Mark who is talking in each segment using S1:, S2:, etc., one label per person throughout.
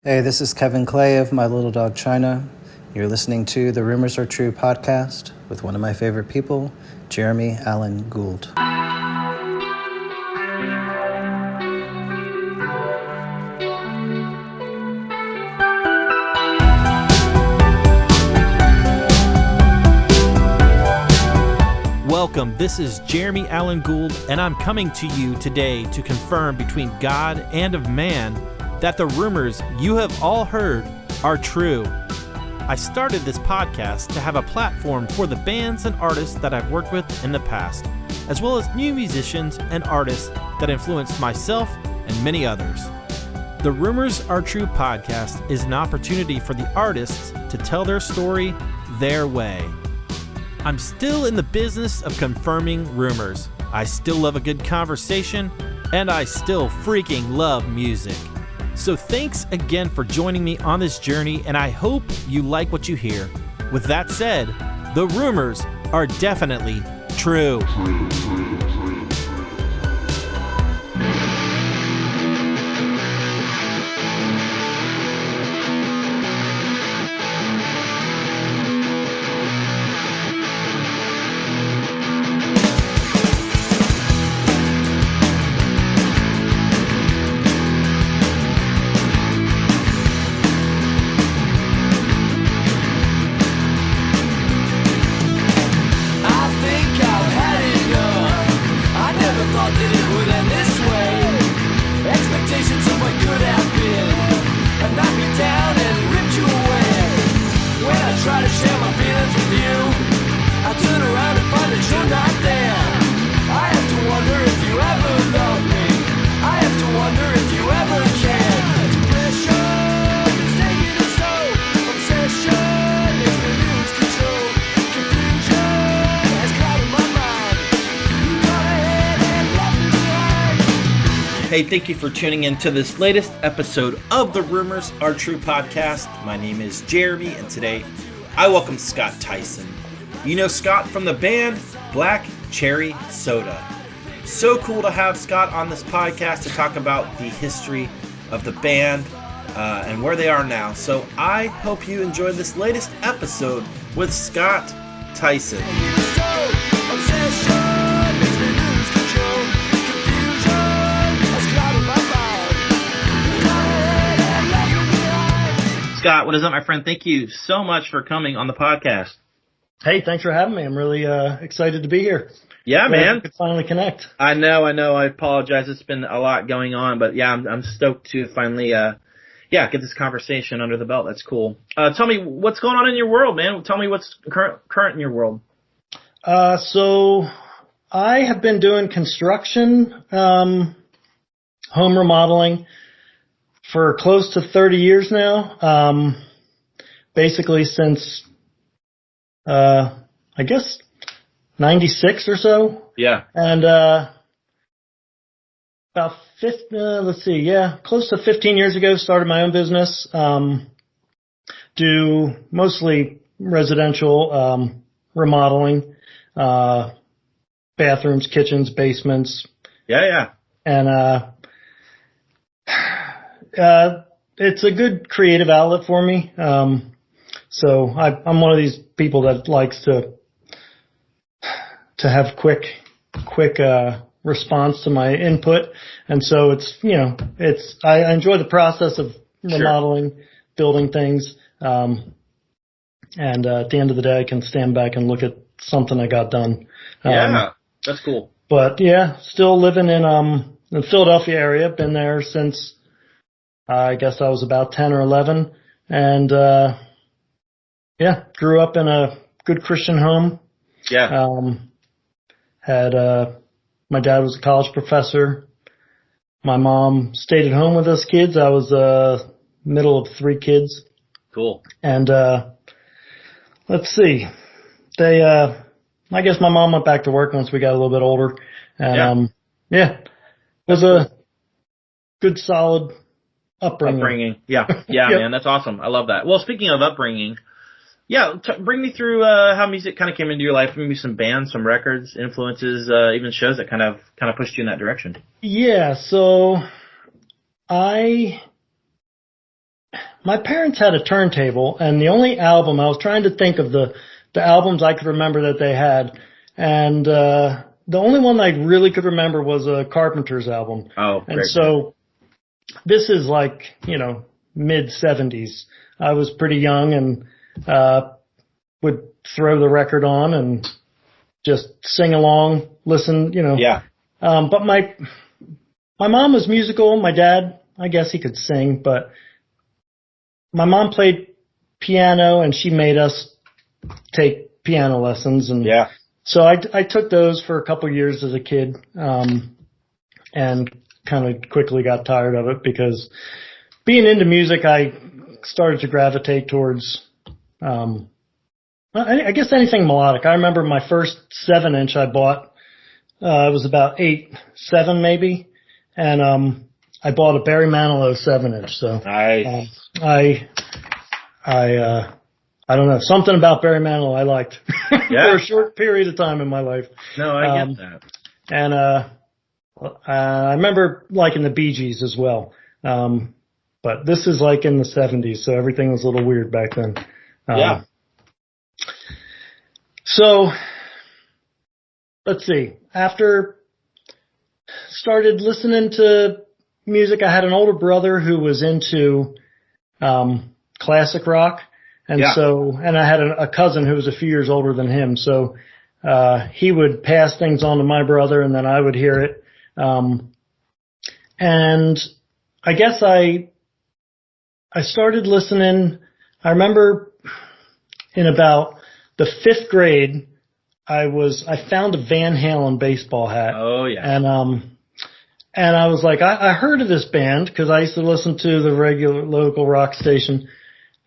S1: Hey, this is Kevin Clay of My Little Dog China. You're listening to the Rumors Are True podcast with one of my favorite people, Jeremy Allen Gould.
S2: Welcome, this is Jeremy Allen Gould, and I'm coming to you today to confirm between God and of man that the rumors you have all heard are true. I started this podcast to have a platform for the bands and artists that I've worked with in the past, as well as new musicians and artists that influenced myself and many others. The Rumors Are True podcast is an opportunity for the artists to tell their story their way. I'm still in the business of confirming rumors. I still love a good conversation, and I still freaking love music. So thanks again for joining me on this journey, and I hope you like what you hear. With that said, the rumors are definitely true. Hey, thank you for tuning in to this latest episode of the Rumors Are True podcast. My name is Jeremy, and today I welcome Scott Tyson. You know Scott from the band Black Cherry Soda. So cool to have Scott on this podcast to talk about the history of the band and where they are now. So I hope you enjoy this latest episode with Scott Tyson. Scott, what is up, my friend? Thank you so much for coming on the podcast.
S3: Hey, thanks for having me. I'm really excited to be here.
S2: Yeah, man.
S3: We could finally connect.
S2: I know. I apologize. It's been a lot going on, but yeah, I'm stoked to finally, get this conversation under the belt. That's cool. Tell me what's going on in your world, man. Tell me what's current in your world.
S3: So I have been doing construction, home remodeling for close to 30 years now. Basically since, I guess 96 or so.
S2: Yeah.
S3: And, about close to 15 years ago, started my own business. Do mostly residential, remodeling, bathrooms, kitchens, basements.
S2: Yeah.
S3: And, it's a good creative outlet for me. So I'm one of these people that likes to have quick, response to my input. And so I enjoy the process of remodeling, building things. And at the end of the day, I can stand back and look at something I got done.
S2: Yeah, that's cool.
S3: But yeah, still living in the Philadelphia area. Been there since, I guess I was about 10 or 11, and grew up in a good Christian home.
S2: Yeah.
S3: Had my dad was a college professor. My mom stayed at home with us kids. I was middle of 3 kids.
S2: Cool.
S3: And let's see, I guess my mom went back to work once we got a little bit older, and it was a good solid upbringing.
S2: Yeah, yep. Man, that's awesome. I love that. Well, speaking of upbringing, bring me through how music kind of came into your life. Maybe some bands, some records, influences, even shows that kind of pushed you in that direction.
S3: Yeah, so I my parents had a turntable, and the only album, I was trying to think of the albums I could remember that they had, and the only one I really could remember was a Carpenters album.
S4: Oh,
S3: and
S4: great.
S3: So this is like, mid-'70s. I was pretty young and would throw the record on and just sing along, listen,
S4: Yeah.
S3: But my mom was musical. My dad, I guess he could sing, but my mom played piano and she made us take piano lessons. And
S4: Yeah.
S3: so I took those for a couple of years as a kid, and kind of quickly got tired of it because being into music, I started to gravitate towards, I guess anything melodic. I remember my first 7-inch I bought, it was about 7 maybe. And, I bought a Barry Manilow 7-inch. So,
S4: Nice.
S3: I don't know, something about Barry Manilow I liked
S4: Yeah.
S3: for a short period of time in my life.
S4: No, I get that.
S3: And, I remember liking the Bee Gees as well. But this is like in the 70s, so everything was a little weird back then.
S4: Yeah.
S3: So, let's see. After started listening to music, I had an older brother who was into classic rock. And
S4: Yeah.
S3: and I had a cousin who was a few years older than him. So, he would pass things on to my brother and then I would hear it. And I guess I started listening. I remember in about the 5th grade, I found a Van Halen baseball hat.
S4: Oh, yeah.
S3: And I was like, I heard of this band because I used to listen to the regular local rock station.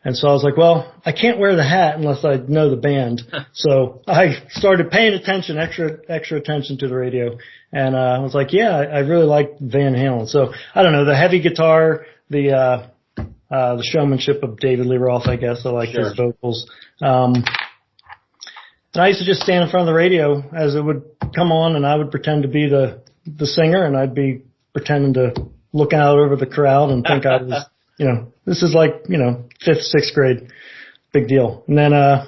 S3: And so I was like, well, I can't wear the hat unless I know the band. So I started paying attention, extra attention to the radio. And, I was like, yeah, I really like Van Halen. So I don't know, the heavy guitar, the showmanship of David Lee Roth, I guess. I like
S4: Sure.
S3: his vocals. And I used to just stand in front of the radio as it would come on and I would pretend to be the singer and I'd be pretending to look out over the crowd and think I was, this is like, 5th, 6th grade, big deal. And then, I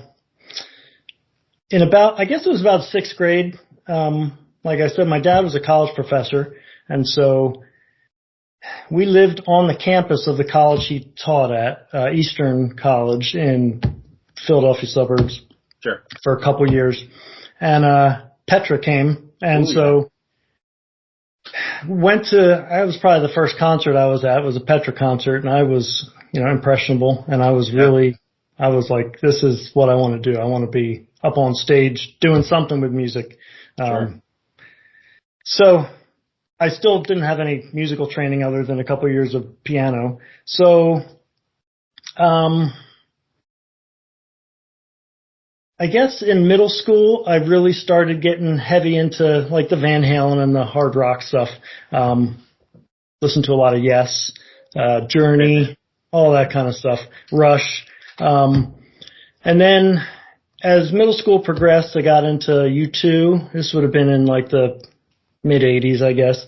S3: guess it was about 6th grade, like I said, my dad was a college professor. And so we lived on the campus of the college he taught at, Eastern College in Philadelphia suburbs.
S4: Sure.
S3: For a couple years. And, Petra came. And that was probably the first concert I was at. It was a Petra concert and I was, impressionable. And I was I was like, this is what I want to do. I want to be up on stage doing something with music.
S4: Sure.
S3: So I still didn't have any musical training other than a couple years of piano. So, I guess in middle school, I really started getting heavy into like the Van Halen and the hard rock stuff. Listened to a lot of Yes, Journey, all that kind of stuff, Rush. And then as middle school progressed, I got into U2. This would have been in like the mid 80s, I guess.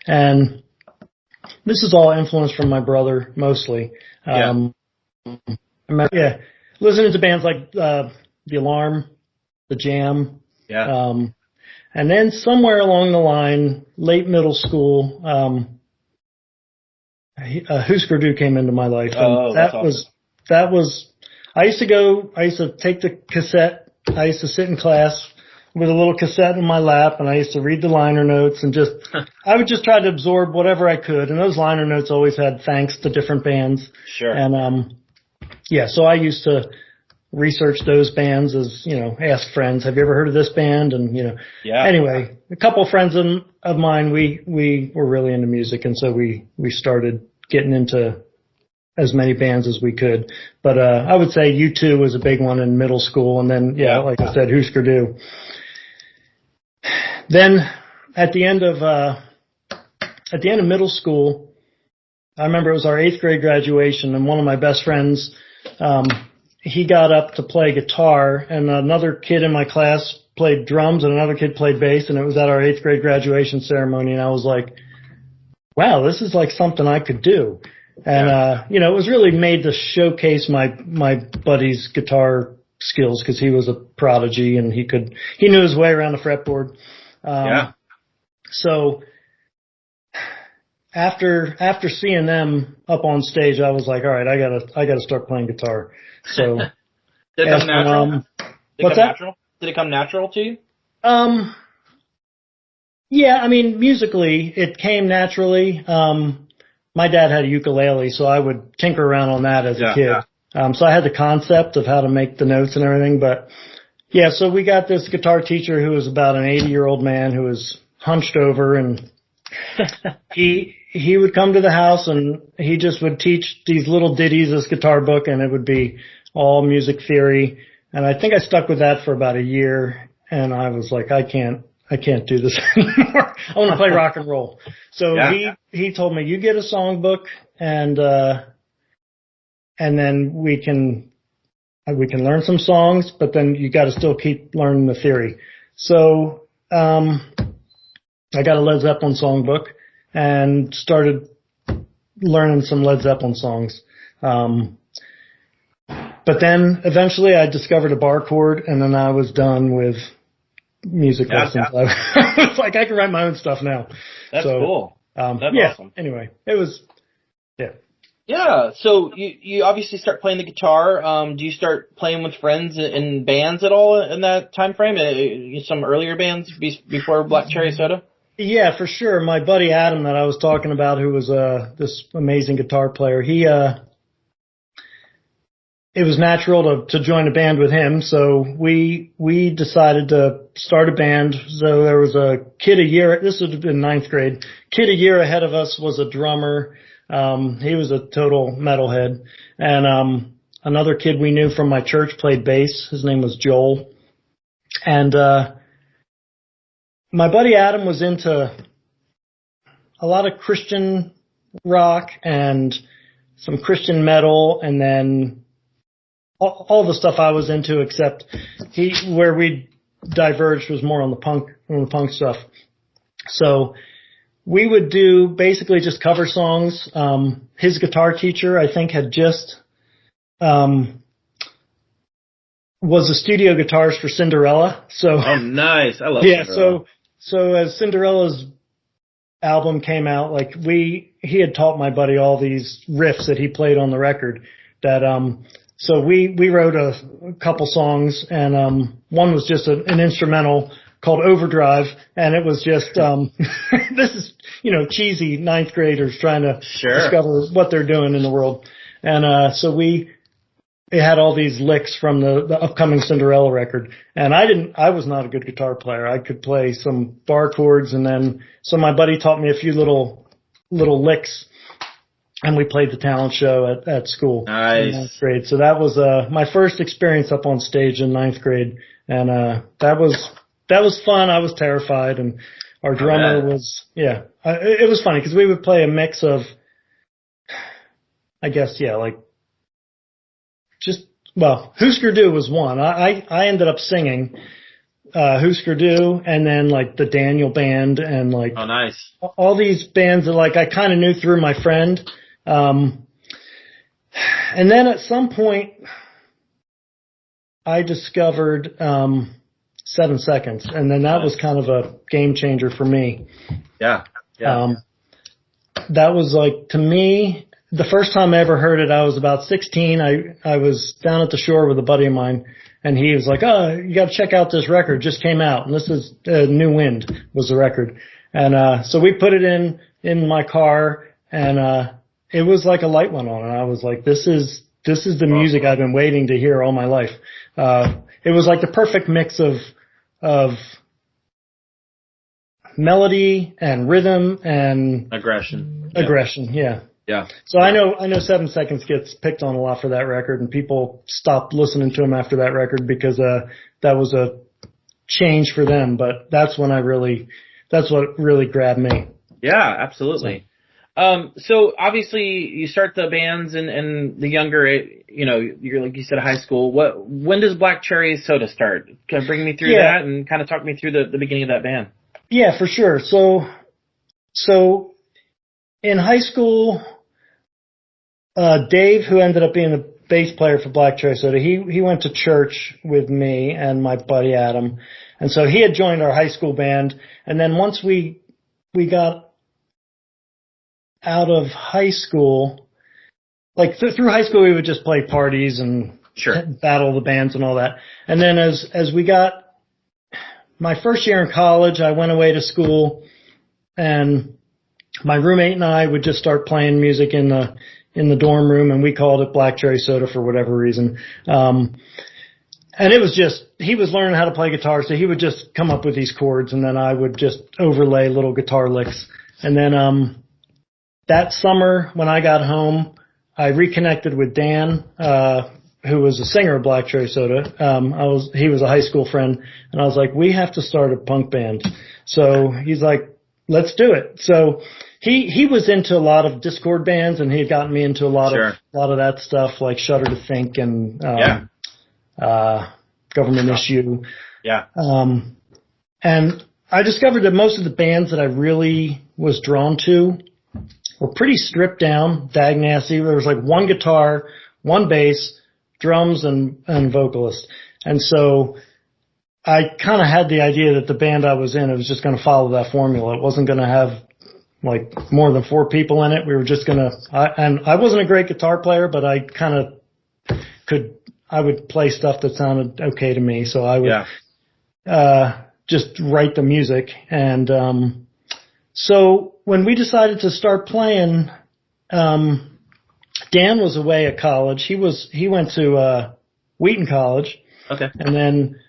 S3: And this is all influenced from my brother mostly. Listening to bands like, The Alarm, The Jam.
S4: Yeah.
S3: And then somewhere along the line, late middle school, Husker Du came into my life. And that was, I used to take the cassette. I used to sit in class with a little cassette in my lap and I used to read the liner notes and I would just try to absorb whatever I could. And those liner notes always had thanks to different bands.
S4: Sure.
S3: And, so I used to research those bands as, ask friends, have you ever heard of this band? And, anyway, a couple of friends of mine, we were really into music. And so we started getting into as many bands as we could. But, I would say U2 was a big one in middle school. And then, like I said, Husker Du. Then at the end of middle school, I remember it was our 8th grade graduation and one of my best friends, he got up to play guitar and another kid in my class played drums and another kid played bass and it was at our 8th grade graduation ceremony and I was like, wow, this is like something I could do. And, it was really made to showcase my buddy's guitar skills because he was a prodigy and he knew his way around the fretboard. So after seeing them up on stage, I was like, all right, I gotta start playing guitar. So
S5: did it come natural?
S3: What's that?
S5: Did it come natural to you?
S3: Yeah, I mean, musically, it came naturally. My dad had a ukulele, so I would tinker around on that as a kid. So I had the concept of how to make the notes and everything. But yeah, so we got this guitar teacher who was about an 80-year-old man who was hunched over, and he would come to the house and he just would teach these little ditties, this guitar book, and it would be all music theory. And I think I stuck with that for about a year, and I was like, I can't do this anymore. I want to play rock and roll. So he told me, you get a songbook and then we can learn some songs, but then you got to still keep learning the theory. So, I got a Led Zeppelin songbook and started learning some Led Zeppelin songs. But then eventually I discovered a bar chord, and then I was done with music lessons. I was like, I can write my own stuff now.
S5: That's cool. That's awesome.
S3: Anyway, it was,
S5: Yeah. So you obviously start playing the guitar. Do you start playing with friends in bands at all in that time frame? Some earlier bands before Black Cherry Soda?
S3: Yeah, for sure. My buddy Adam that I was talking about, who was this amazing guitar player, it was natural to join a band with him. So we decided to start a band. So there was a kid a year, this would have been ninth grade, kid a year ahead of us was a drummer. He was a total metalhead. And another kid we knew from my church played bass. His name was Joel. And my buddy Adam was into a lot of Christian rock and some Christian metal, and then all the stuff I was into, except where we diverged was more on the punk stuff. So we would do basically just cover songs. His guitar teacher, I think, had just was a studio guitarist for Cinderella. So
S5: nice. I love Cinderella.
S3: So as Cinderella's album came out, like he had taught my buddy all these riffs that he played on the record that so we wrote a couple songs, and one was just an instrumental called Overdrive, and it was just this is cheesy ninth graders trying to discover what they're doing in the world. And so it had all these licks from the upcoming Cinderella record. And I was not a good guitar player. I could play some bar chords, and so my buddy taught me a few little licks, and we played the talent show at school.
S5: Nice.
S3: In ninth grade. So that was my first experience up on stage in ninth grade. And that was fun. I was terrified, and our drummer was, it was funny because we would play a mix of, I guess, like Husker Du was one. I ended up singing Husker Du, and then like the Daniel Band, and like
S5: nice.
S3: All these bands that like I kind of knew through my friend. And then at some point I discovered 7 Seconds, and then that was kind of a game changer for me.
S5: Yeah.
S3: That was like, to me, the first time I ever heard it, I was about 16. I was down at the shore with a buddy of mine, and he was like, "Oh, you got to check out this record. Just came out, and this is New Wind was the record." And so we put it in my car, and it was like a light went on, and I was like, "This is the music I've been waiting to hear all my life." It was like the perfect mix of melody and rhythm and
S5: aggression.
S3: Yeah.
S5: Yeah.
S3: So I know 7 Seconds gets picked on a lot for that record, and people stopped listening to him after that record because that was a change for them. But that's what really grabbed me.
S5: Yeah, absolutely. So obviously you start the bands in the younger, you're like you said, high school. When does Black Cherry Soda start? Can you bring me through that and kind of talk me through the beginning of that band?
S3: Yeah, for sure. So in high school, Dave, who ended up being the bass player for Black Cherry Soda, he went to church with me and my buddy Adam. And so he had joined our high school band. And then once we got out of high school, like through high school, we would just play parties and battle the bands and all that. And then as we got my first year in college, I went away to school, and my roommate and I would just start playing music in the dorm room, and we called it Black Cherry Soda for whatever reason. And it was just, he was learning how to play guitar, so he would just come up with these chords, and then I would just overlay little guitar licks. And then that summer when I got home, I reconnected with Dan, who was a singer of Black Cherry Soda. He was a high school friend, and I was like, we have to start a punk band. So he's like, let's do it. So he was into a lot of Discord bands, and he had gotten me into a lot of that stuff, like Shudder to Think and Government Issue.
S5: Yeah.
S3: And I discovered that most of the bands that I really was drawn to were pretty stripped down, dag nasty. There was like one guitar, one bass, drums, and vocalist. And so I kind of had the idea that the band I was in, it was just going to follow that formula. It wasn't going to have like more than 4 people in it. We were just going to, and I wasn't a great guitar player, but I kind of I would play stuff that sounded okay to me. So I would, just write the music. And, so when we decided to start playing, Dan was away at college. He went to, Wheaton College.
S5: Okay.
S3: And then,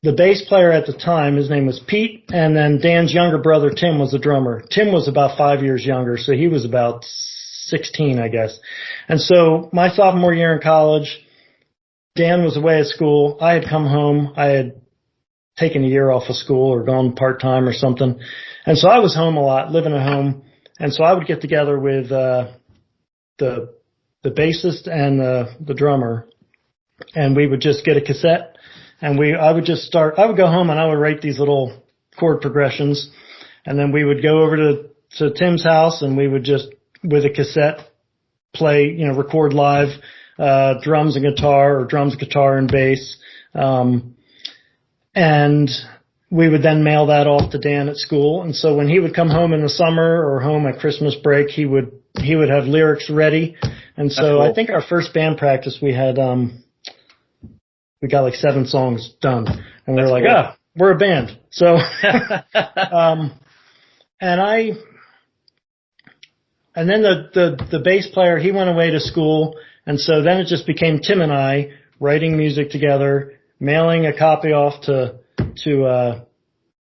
S3: the bass player at the time, his name was Pete, and then Dan's younger brother, Tim, was the drummer. Tim was about 5 years younger, so he was about 16, I guess. And so my sophomore year in college, Dan was away at school. I had come home. I had taken a year off of school or gone part-time or something. And so I was home a lot, living at home. And so I would get together with the bassist and the drummer, and we would just get a cassette. And I would go home and I would write these little chord progressions, and then we would go over to Tim's house, and we would just, with a cassette, play, record live, drums and guitar, or drums, guitar, and bass. And we would then mail that off to Dan at school. And so when he would come home in the summer or home at Christmas break, he would have lyrics ready. And so cool. I think our first band practice, we had, we got like 7 songs done, and we were like, cool. We're a band. So, and then the bass player, he went away to school. And so then it just became Tim and I writing music together, mailing a copy off to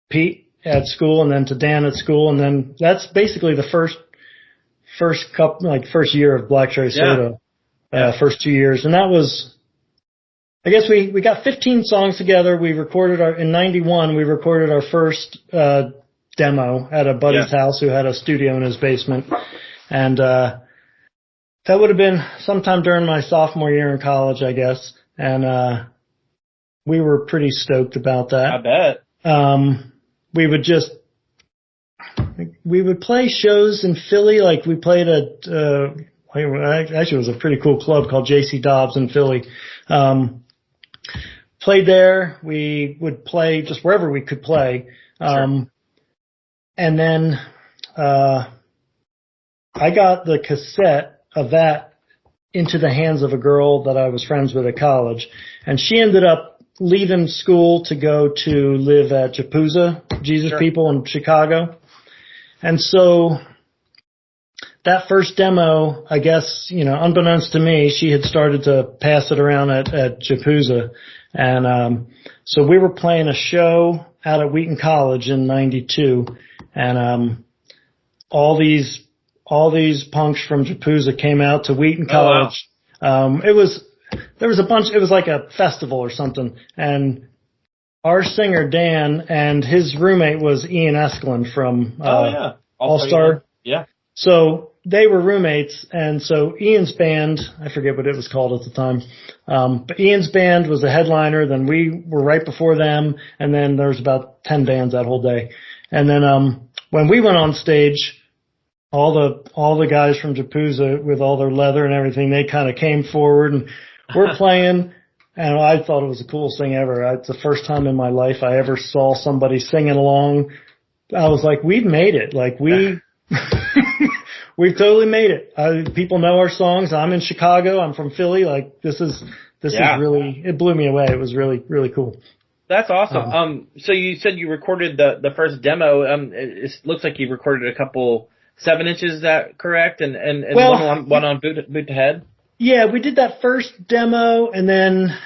S3: Pete at school, and then to Dan at school. And then that's basically the first year of Black Cherry Soda, first 2 years. And that was, I guess we got 15 songs together. We recorded in 91, we recorded our first, demo at a buddy's house who had a studio in his basement. And, that would have been sometime during my sophomore year in college, I guess. And, we were pretty stoked about that.
S5: I bet.
S3: We would play shows in Philly. Like we played at, actually it was a pretty cool club called JC Dobbs in Philly. Played there. We would play just wherever we could play. And then, I got the cassette of that into the hands of a girl that I was friends with at college. And she ended up leaving school to go to live at Japuza, Jesus People in Chicago. And so that first demo, I guess, unbeknownst to me, she had started to pass it around at Japuza. And, so we were playing a show out at Wheaton College in 92. And, all these punks from Japuza came out to Wheaton College. Wow. There was a bunch, it was like a festival or something. And our singer, Dan, and his roommate was Ian Eskelin from, All Star.
S5: Yeah.
S3: So they were roommates, and so Ian's band, I forget what it was called at the time, but Ian's band was the headliner, then we were right before them, and then there was about 10 bands that whole day. And then when we went on stage, all the guys from Japuza with all their leather and everything, they kind of came forward and we're playing. And I thought it was the coolest thing ever. It's the first time in my life I ever saw somebody singing along. I was like, we've made it. Like we've totally made it. People know our songs. I'm in Chicago. I'm from Philly. Like this is really, it blew me away. It was really, really cool.
S5: That's awesome. So you said you recorded the first demo. It looks like you recorded a couple 7-inches. Is that correct? And one on boot to head.
S3: Yeah, we did that first demo, and then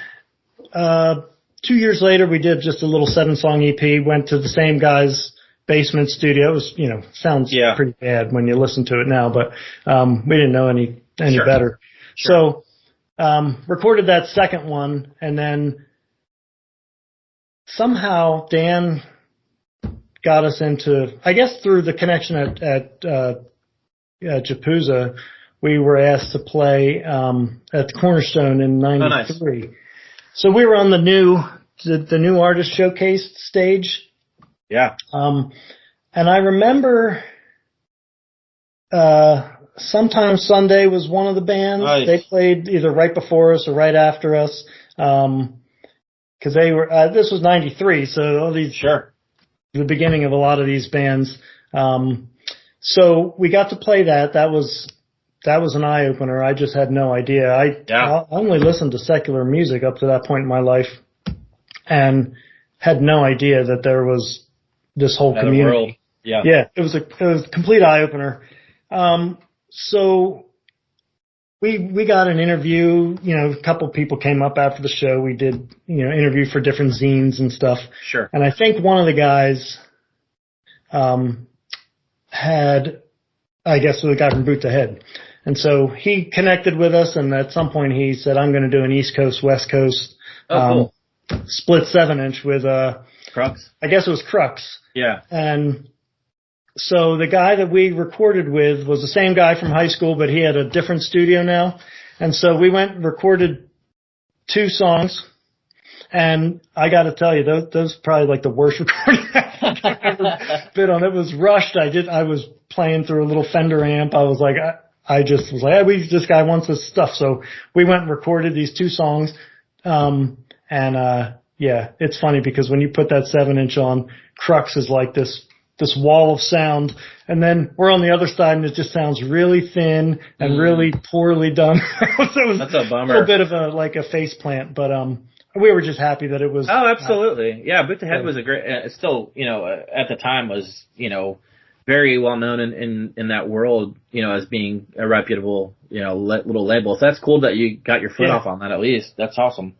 S3: 2 years later we did just a little 7-song EP. Went to the same guy's basement studio. It was, sounds pretty bad when you listen to it now, but we didn't know any better. Sure. So recorded that second one, and then somehow Dan got us into, I guess through the connection at Japuza, we were asked to play at the Cornerstone in '93. Oh, nice. So we were on the new artist showcase stage.
S5: Yeah.
S3: And I remember Sometimes Sunday was one of the bands. Nice. They played either right before us or right after us. Cause they were, this was '93, so all these, the beginning of a lot of these bands. So we got to play that. That was an eye opener. I just had no idea. I only listened to secular music up to that point in my life and had no idea that there was this whole community. World. Yeah. Yeah. It was a complete eye opener. So we got an interview, a couple people came up after the show. We did, interview for different zines and stuff.
S5: Sure.
S3: And I think one of the guys, I guess was a guy from Boot to Head. And so he connected with us, and at some point he said, I'm going to do an East Coast, West Coast,
S5: cool.
S3: Split 7-inch with,
S5: Crux.
S3: I guess it was Crux.
S5: Yeah.
S3: And so the guy that we recorded with was the same guy from high school, but he had a different studio now. And so we went and recorded 2 songs. And I got to tell you, those probably like the worst recording I've ever been on. It was rushed. I was playing through a little Fender amp. I was like, I just was like, hey, this guy wants this stuff. So we went and recorded these 2 songs. Yeah, it's funny because when you put that 7-inch on, Crux is like this wall of sound, and then we're on the other side and it just sounds really thin and really poorly done. So it was
S5: That's a bummer.
S3: A little bit of a face plant, but we were just happy that it was.
S5: Oh, absolutely. Yeah, Boot to Head was a great, still, at the time was, very well known in that world, as being a reputable, little label. So that's cool that you got your foot off on that at least. That's awesome.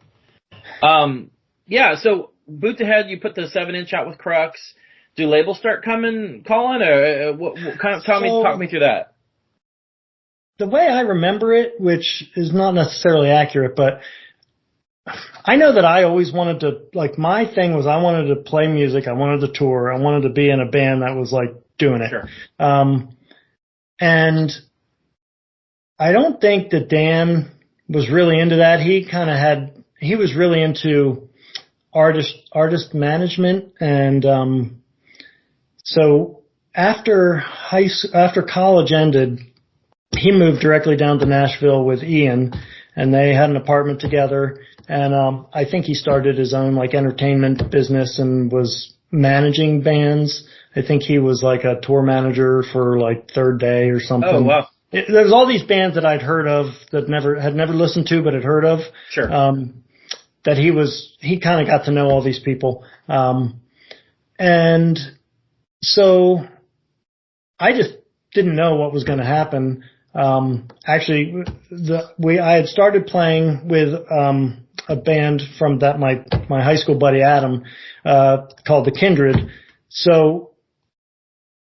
S5: Yeah, so Boot to Head, you put the 7-inch out with Crux. Do labels start calling, or what kind of talk me through that?
S3: The way I remember it, which is not necessarily accurate, but I know that I always wanted to, my thing was I wanted to play music, I wanted to tour, I wanted to be in a band that was doing it.
S5: Sure.
S3: And I don't think that Dan was really into that. He was really into artist management, and so after college ended, he moved directly down to Nashville with Ian, and they had an apartment together. And I think he started his own entertainment business and was managing bands. I think he was a tour manager for Third Day or something.
S5: Oh wow!
S3: There's all these bands that I'd heard of that had never listened to but had heard of.
S5: Sure.
S3: That he kind of got to know all these people. And so I just didn't know what was going to happen. Actually, I had started playing with a band from my high school buddy Adam called The Kindred. So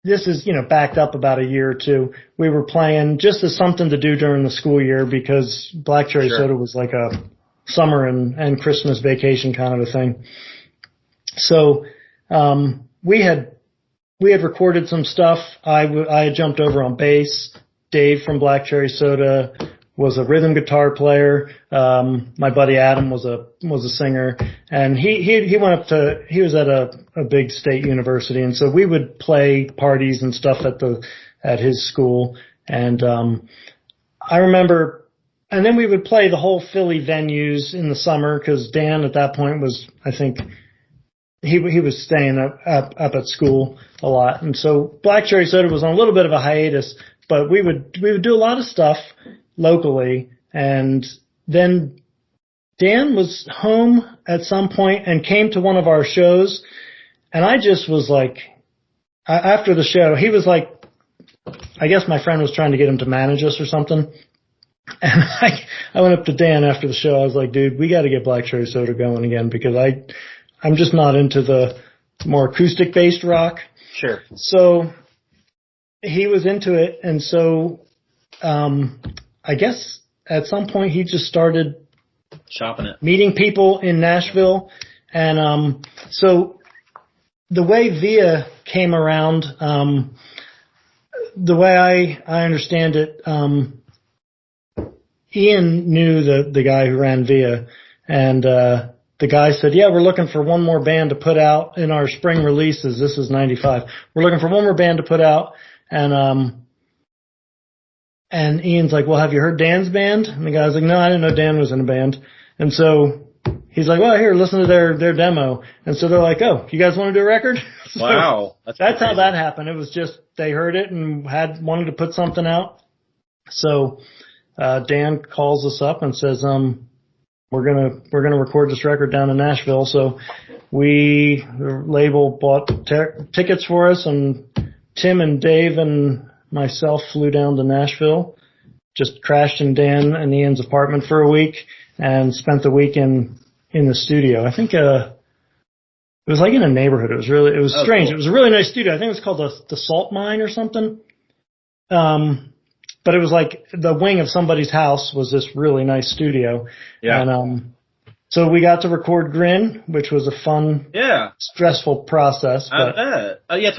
S3: this is backed up about a year or 2. We were playing just as something to do during the school year because Black Cherry Soda was like a summer and Christmas vacation kind of a thing. So we had recorded some stuff. I had jumped over on bass. Dave from Black Cherry Soda was a rhythm guitar player. My buddy Adam was a singer, and he was at a big state university, and so we would play parties and stuff at the at his school. And I remember, and then we would play the whole Philly venues in the summer because Dan at that point was, I think, he was staying up at school a lot. And so Black Cherry Soda was on a little bit of a hiatus, but we would do a lot of stuff locally. And then Dan was home at some point and came to one of our shows. And I just was like, after the show, he was like, I guess my friend was trying to get him to manage us or something. And I went up to Dan after the show. I was like, dude, we got to get Black Cherry Soda going again because I'm just not into the more acoustic based rock.
S5: Sure.
S3: So he was into it. And so, I guess at some point he just started
S5: shopping it,
S3: meeting people in Nashville. And, so the way Via came around, the way I understand it, Ian knew the guy who ran Via, and the guy said, yeah, we're looking for one more band to put out in our spring releases. This is 95. We're looking for one more band to put out. And Ian's like, well, have you heard Dan's band? And the guy's like, no, I didn't know Dan was in a band. And so he's like, well, here, listen to their demo. And so they're like, oh, you guys want to do a record? So
S5: wow.
S3: That's how that happened. It was just, they heard it and wanted to put something out. So, Dan calls us up and says, we're gonna record this record down in Nashville. So the label bought tickets for us, and Tim and Dave and myself flew down to Nashville, just crashed in Dan and Ian's apartment for a week and spent the week in the studio. I think, it was like in a neighborhood. It was strange. Cool. It was a really nice studio. I think it was called the Salt Mine or something. But it was like the wing of somebody's house was this really nice studio. Yeah. And, so we got to record Grin, which was a fun, stressful process. But
S5: I bet.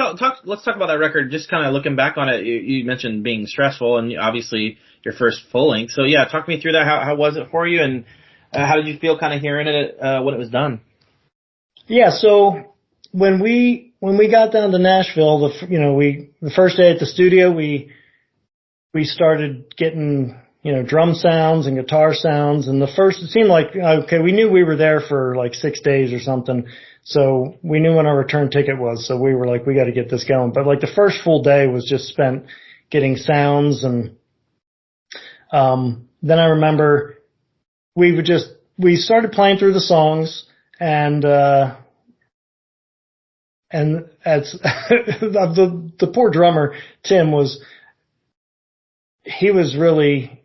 S5: Let's talk about that record. Just kind of looking back on it, you mentioned being stressful and obviously your first full length. So yeah, talk me through that. How was it for you, and how did you feel kind of hearing it when it was done? Yeah.
S3: So when we got down to Nashville, the first day at the studio, we started getting, drum sounds and guitar sounds. And it seemed like, okay, we knew we were there for like 6 days or something. So we knew when our return ticket was. So we were like, we got to get this going. But like the first full day was just spent getting sounds. And, then I remember we started playing through the songs, and as the poor drummer, Tim, he was really,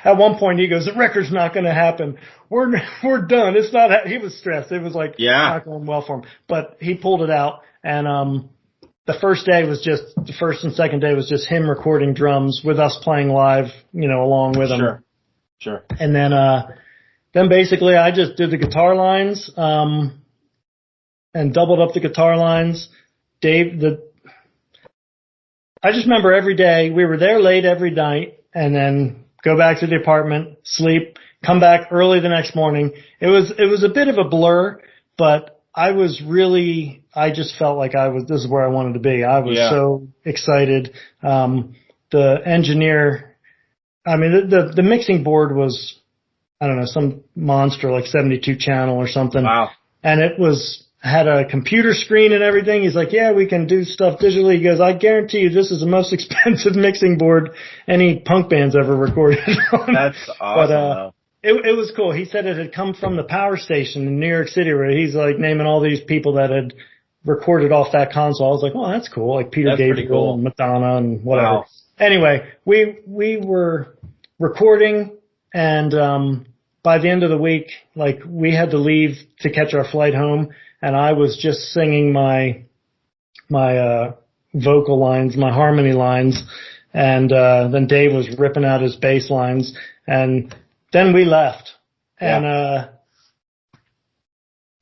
S3: at one point he goes, the record's not going to happen. We're done. It's not, he was stressed. It was like, not going well for him, but he pulled it out. And, the first and second day was just him recording drums with us playing live, along with him.
S5: Sure.
S3: And then basically I just did the guitar lines, and doubled up the guitar lines. I just remember every day we were there late every night, and then go back to the apartment, sleep, come back early the next morning. It was a bit of a blur, but I just felt like this is where I wanted to be. I was so excited. The engineer, the mixing board was, I don't know, some monster like 72 channel or something.
S5: Wow.
S3: And it had a computer screen and everything. He's like, yeah, we can do stuff digitally. He goes, I guarantee you this is the most expensive mixing board any punk band's ever recorded on.
S5: That's awesome.
S3: But, it was cool. He said it had come from the power station in New York City, where he's like naming all these people that had recorded off that console. I was like, oh, that's cool. Like Peter Gabriel and Madonna and whatever. Wow. Anyway, we were recording, and by the end of the week, like, we had to leave to catch our flight home, and I was just singing my vocal lines, my harmony lines, and then Dave was ripping out his bass lines, and then we left. And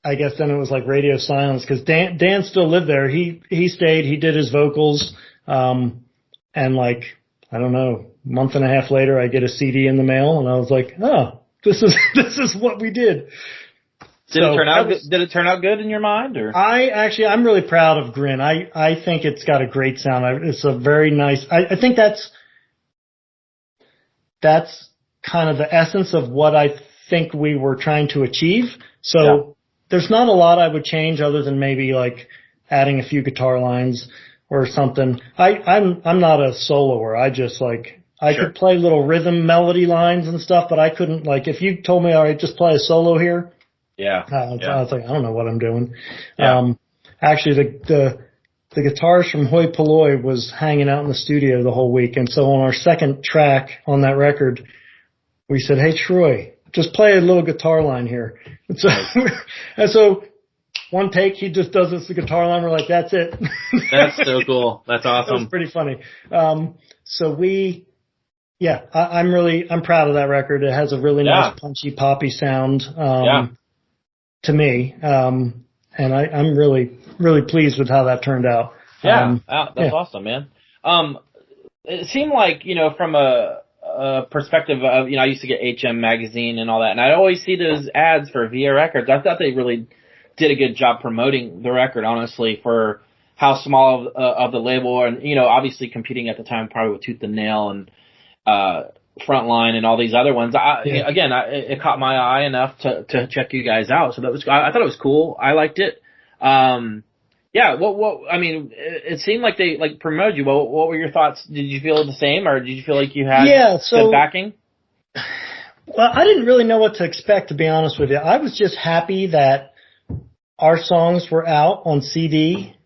S3: I guess then it was like radio silence, because Dan still lived there. He stayed, he did his vocals, and like, I don't know, a month and a half later, I get a CD in the mail, and I was like, oh, this is what we did.
S5: Did it turn out good? Did it turn out good in your mind, or?
S3: I'm really proud of Grin. I think it's got a great sound. It's a very nice. I think that's kind of the essence of what I think we were trying to achieve. So there's not a lot I would change other than maybe like adding a few guitar lines or something. I'm not a soloer. I just like I could play little rhythm melody lines and stuff, but I couldn't like if you told me all right, just play a solo here. I was like, I don't know what I'm doing. Actually, the guitarist from Hoi Polloi was hanging out in the studio the whole week, and so on our second track on that record, we said, "Hey Troy, just play a little guitar line here." And so one take, he just does this the guitar line. We're like, "That's it."
S5: That's so cool. That's awesome.
S3: That was pretty funny. So I'm proud of that record. It has a really nice punchy poppy sound. To me, and I'm really, really pleased with how that turned out.
S5: That's awesome, man. It seemed like, from a perspective of, I used to get HM magazine and all that, and I always see those ads for Via Records. I thought they really did a good job promoting the record, honestly, for how small of the label, and, obviously competing at the time probably with Tooth and Nail and, Frontline and all these other ones. It caught my eye enough to check you guys out. So I thought it was cool. I liked it. It seemed like they promoted you. What were your thoughts? Did you feel the same, or did you feel like you had good backing?
S3: Well, I didn't really know what to expect, to be honest with you. I was just happy that our songs were out on CD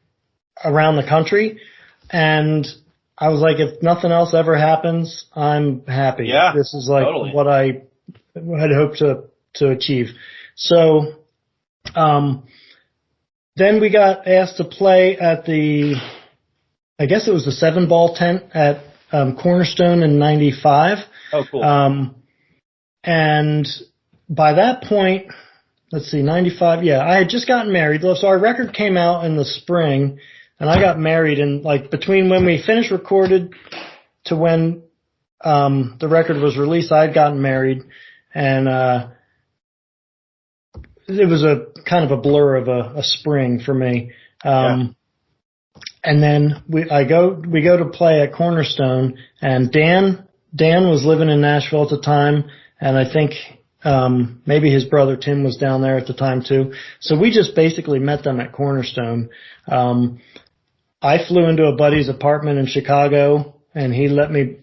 S3: around the country, and I was like, if nothing else ever happens, I'm happy.
S5: Yeah,
S3: this is like totally what I had hoped to achieve. So, then we got asked to play at I guess it was the 7-ball tent at, Cornerstone in 95.
S5: Oh, cool.
S3: And by that point, let's see, 95. Yeah, I had just gotten married. So our record came out in the spring. And I got married, and between when we finished recorded to when the record was released, I had gotten married, and it was a kind of a blur of a spring for me. And then we go to play at Cornerstone, and Dan was living in Nashville at the time, and I think maybe his brother Tim was down there at the time too. So we just basically met them at Cornerstone. I flew into a buddy's apartment in Chicago, and he let me,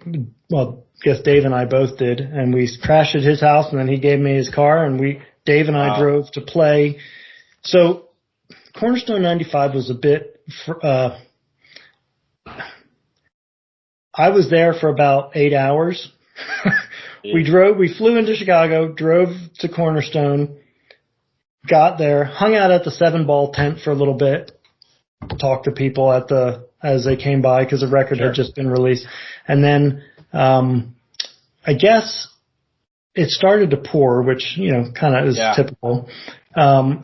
S3: well, I guess Dave and I both did, and we crashed at his house, and then he gave me his car, and Dave and I drove to play. So Cornerstone 95 was a bit, I was there for about 8 hours. We flew into Chicago, drove to Cornerstone, got there, hung out at the 7-ball tent for a little bit, talked to people as they came by because the record had just been released. And then, I guess it started to pour, which, kind of is typical.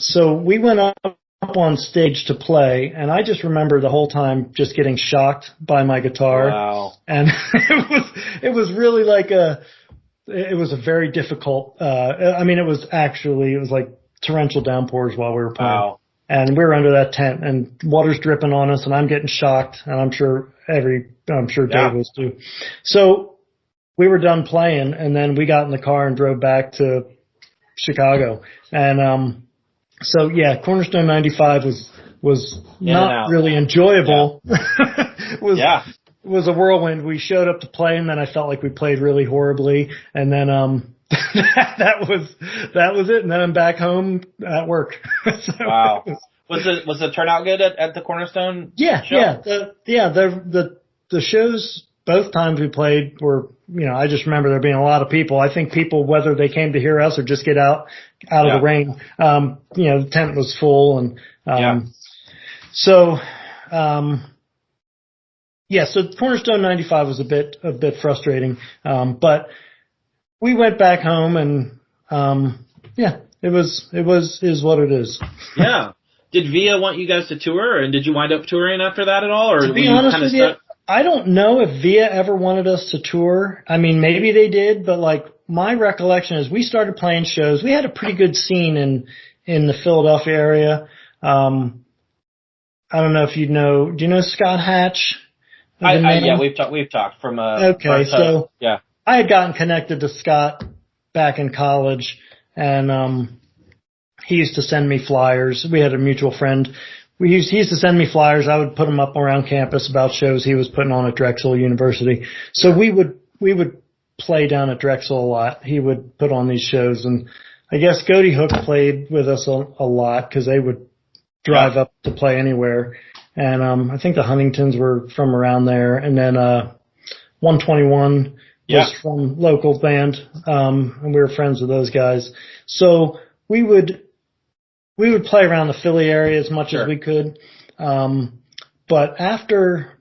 S3: So we went up on stage to play, and I just remember the whole time just getting shocked by my guitar.
S5: Wow.
S3: And it was really it was a very difficult, it was like torrential downpours while we were playing.
S5: Wow.
S3: And we were under that tent, and water's dripping on us, and I'm getting shocked, and I'm sure Dave was too. So we were done playing, and then we got in the car and drove back to Chicago. And Cornerstone 95 was not really enjoyable. It was a whirlwind. We showed up to play, and then I felt like we played really horribly, and then that was it. And then I'm back home at work. So
S5: wow. Was the turnout good at the Cornerstone?
S3: Yeah,
S5: show?
S3: The shows both times we played were, I just remember there being a lot of people. I think people, whether they came to hear us or just get out of the rain, the tent was full, and so Cornerstone 95 was a bit frustrating, but we went back home, and it is what it is.
S5: Yeah. Did Via want you guys to tour, and did you wind up touring after that at all? Or
S3: to be honest with you, I don't know if Via ever wanted us to tour. I mean, maybe they did, but my recollection is we started playing shows. We had a pretty good scene in the Philadelphia area. I don't know if do you know Scott Hatch?
S5: Yeah, we've talked from,
S3: okay. So
S5: yeah,
S3: I had gotten connected to Scott back in college, and, he used to send me flyers. We had a mutual friend. He used to send me flyers. I would put them up around campus about shows he was putting on at Drexel University. So we would play down at Drexel a lot. He would put on these shows, and I guess Goaty Hook played with us a lot because they would drive up to play anywhere. And I think the Huntingtons were from around there, and then 121 was from local band, and we were friends with those guys. So we would play around the Philly area as much as we could. But after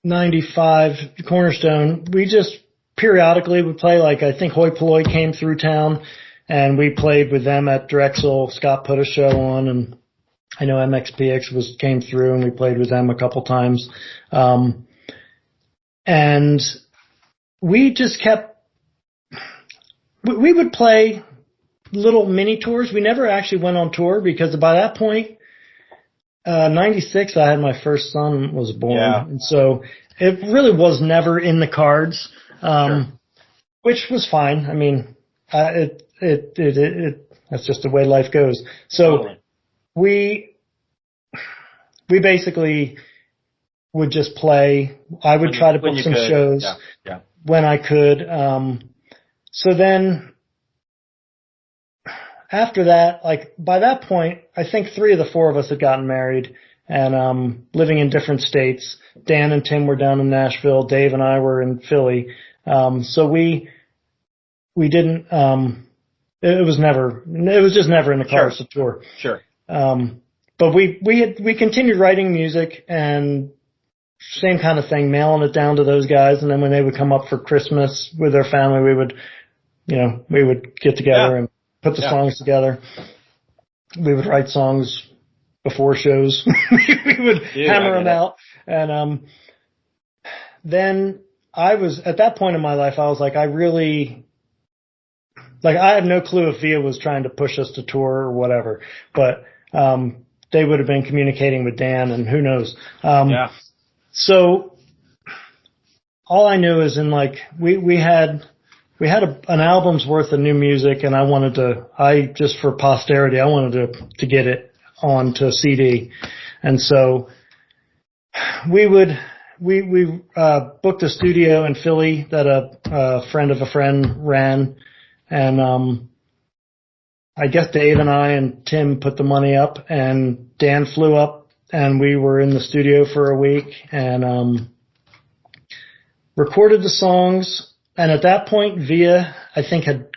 S3: 95 Cornerstone, we just periodically would play. Like, I think Hoi Polloi came through town, and we played with them at Drexel. Scott put a show on, and I know MXPX came through, and we played with them a couple times. And we just we would play little mini tours. We never actually went on tour because by that point, 96, I had my first son was born. Yeah. And so it really was never in the cards, which was fine. I mean, that's just the way life goes. So we basically would just play. I would try to book some shows when I could. So then, after that, like by that point, I think 3 of the 4 of us had gotten married and living in different states. Dan and Tim were down in Nashville. Dave and I were in Philly. So we didn't. It was just never in the cards to tour.
S5: Sure.
S3: But we continued writing music and same kind of thing, mailing it down to those guys, and then when they would come up for Christmas with their family, we would get together and put the songs together. We would write songs before shows. we would hammer them out. And then at that point in my life, I was like, I have no clue if Via was trying to push us to tour or whatever, but they would have been communicating with Dan, and who knows. So all I knew is we had an album's worth of new music, and just for posterity, I wanted to get it onto CD. And so we booked a studio in Philly that a friend of a friend ran, and I guess Dave and I and Tim put the money up, and Dan flew up, and we were in the studio for a week and recorded the songs. And at that point, Via, I think, had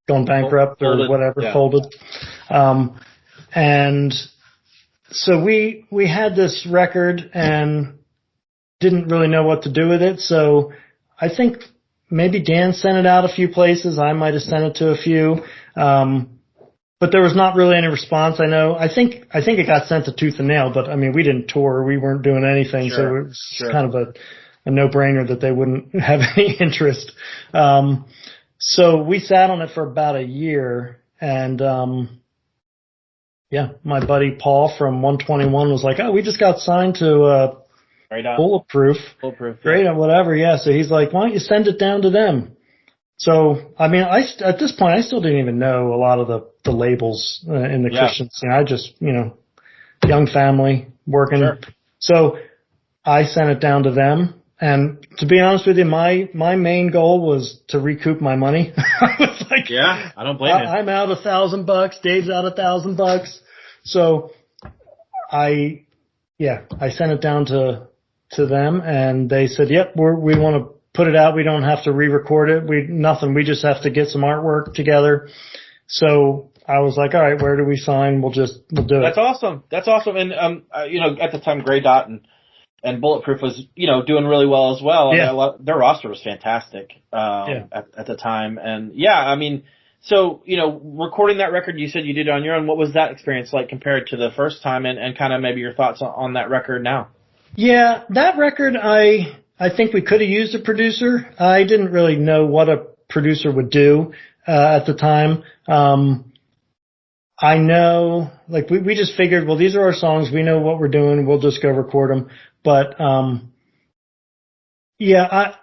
S3: gone bankrupt or whatever, folded. And so we had this record and didn't really know what to do with it. So I think maybe Dan sent it out a few places. I might have sent it to a few. But there was not really any response. I think it got sent to Tooth and Nail, but I mean, we didn't tour. We weren't doing anything. So it was kind of a no-brainer that they wouldn't have any interest. So we sat on it for about a year, and my buddy Paul from 121 was like, "Oh, we just got signed to Bulletproof. Great, whatever." Yeah, so he's like, "Why don't you send it down to them?" So, I mean, at this point, I still didn't even know a lot of the labels in the Christian scene. I just, young family working. Sure. So I sent it down to them. And to be honest with you, my main goal was to recoup my money. I was like,
S5: I don't blame you.
S3: I'm out $1,000. Dave's out $1,000. So I sent it down to them, and they said, "Yep, we want to put it out. We don't have to re-record it. We just have to get some artwork together." So I was like, "All right, where do we sign? We'll do it."
S5: That's awesome. And at the time, Grey Dot and Bulletproof was doing really well as well. Yeah. Their roster was fantastic at the time. And I mean, so recording that record, you said you did it on your own. What was that experience like compared to the first time, and kind of maybe your thoughts on that record now?
S3: Yeah, that record, I think we could have used a producer. I didn't really know what a producer would do at the time. I know, like, we just figured, well, these are our songs. We know what we're doing. We'll just go record them. But, yeah,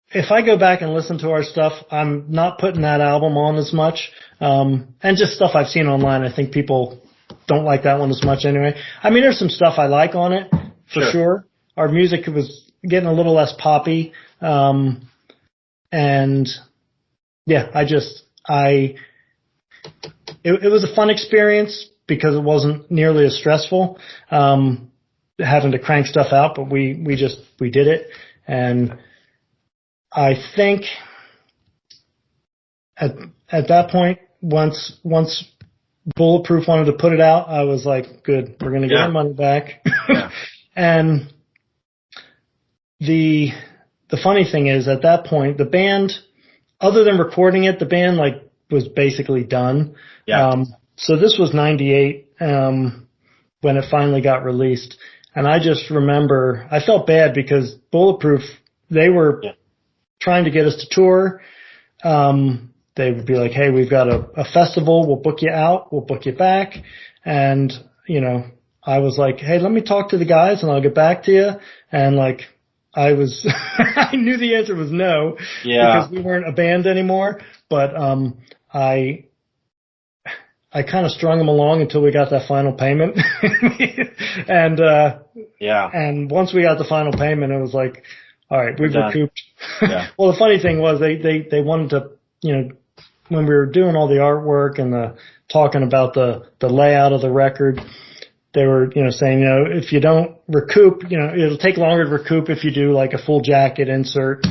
S3: if I go back and listen to our stuff, I'm not putting that album on as much. And just stuff I've seen online. I think people don't like that one as much anyway. I mean, there's some stuff I like on it, for sure. Our music was getting a little less poppy. And yeah, it was a fun experience because it wasn't nearly as stressful, having to crank stuff out, but we did it. And I think at that point, once Bulletproof wanted to put it out, I was like, good, we're going to get our money back. And the funny thing is, at that point, the band, other than recording it, the band like was basically done. So this was 98, when it finally got released. And I just remember, I felt bad because Bulletproof, they were trying to get us to tour. They would be like, hey, we've got a festival. We'll book you out. We'll book you back. And, you know, I was like, hey, let me talk to the guys and I'll get back to you. And like, I knew the answer was no. Because we weren't a band anymore. But, I kind of strung them along until we got that final payment. And, and once we got the final payment, it was like, all right, we've recouped. Well, the funny thing was they wanted to, you know, when we were doing all the artwork and talking about the layout of the record, they were, you know, saying, you know, if you don't recoup, you know, it'll take longer to recoup if you do like a full jacket insert.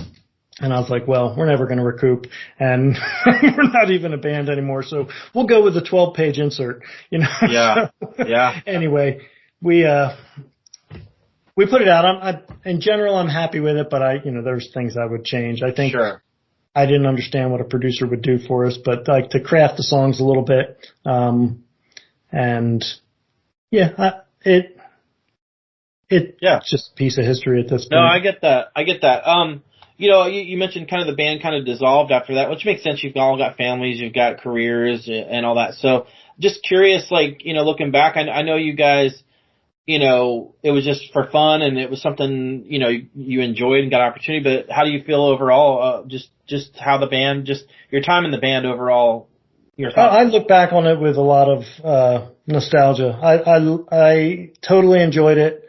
S3: And I was like, well, we're never going to recoup, and we're not even a band anymore, so we'll go with the 12-page insert, you know. Anyway, we put it out. In general, I'm happy with it, but there's things I would change. I think I didn't understand what a producer would do for us, but like to craft the songs a little bit. And it's just a piece of history at this point.
S5: No, I get that. You know, you mentioned kind of the band kind of dissolved after that, which makes sense. You've all got families, you've got careers and all that. So just curious, like, you know, looking back, I know you guys, you know, it was just for fun and it was something, you know, you enjoyed and got opportunity, but how do you feel overall? Just how the band, just your time in the band overall, your thoughts?
S3: I look back on it with a lot of, nostalgia. I totally enjoyed it.